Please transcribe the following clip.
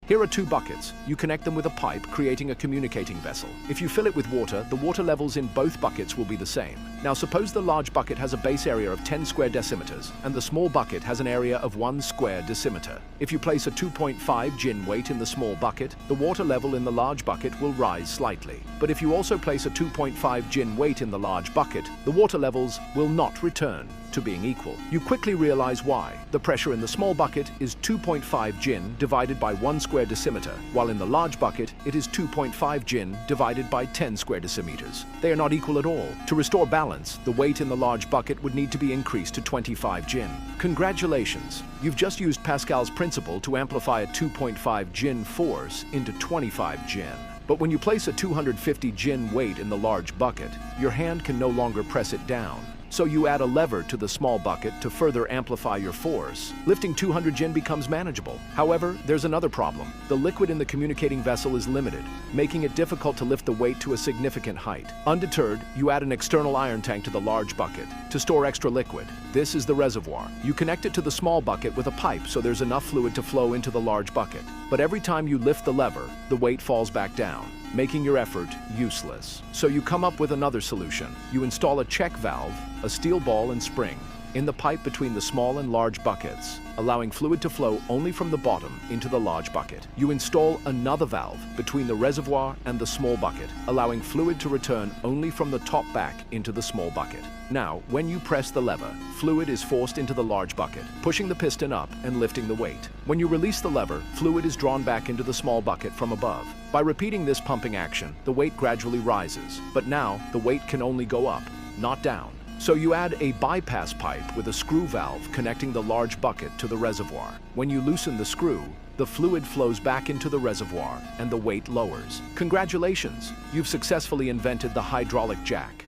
Here are two buckets. You connect them with a pipe, creating a communicating vessel. If you fill it with water, the water levels in both buckets will be the same. Now suppose the large bucket has a base area of 10 square decimeters, and the small bucket has an area of 1 square decimeter. If you place a 2.5 gin weight in the small bucket, the water level in the large bucket will rise slightly. But if you also place a 2.5 gin weight in the large bucket, the water levels will not return to being equal. You quickly realize why. The pressure in the small bucket is 2.5 gin divided by 1 square decimeter, while in the large bucket it is 2.5 gin divided by 10 square decimeters. They are not equal at all. To restore balance, the weight in the large bucket would need to be increased to 25 gin. Congratulations! You've just used Pascal's principle to amplify a 2.5 gin force into 25 gin. But when you place a 250 gin weight in the large bucket, your hand can no longer press it down. So you add a lever to the small bucket to further amplify your force. Lifting 200 gin becomes manageable. However, there's another problem. The liquid in the communicating vessel is limited, making it difficult to lift the weight to a significant height. Undeterred, you add an external iron tank to the large bucket to store extra liquid. This is the reservoir. You connect it to the small bucket with a pipe so there's enough fluid to flow into the large bucket. But every time you lift the lever, the weight falls back down, making your effort useless. So you come up with another solution. You install a check valve, a steel ball and spring, in the pipe between the small and large buckets, allowing fluid to flow only from the bottom into the large bucket. You install another valve between the reservoir and the small bucket, allowing fluid to return only from the top back into the small bucket. Now, when you press the lever, fluid is forced into the large bucket, pushing the piston up and lifting the weight. When you release the lever, fluid is drawn back into the small bucket from above. By repeating this pumping action, the weight gradually rises, but now the weight can only go up, not down. So you add a bypass pipe with a screw valve connecting the large bucket to the reservoir. When you loosen the screw, the fluid flows back into the reservoir and the weight lowers. Congratulations! You've successfully invented the hydraulic jack.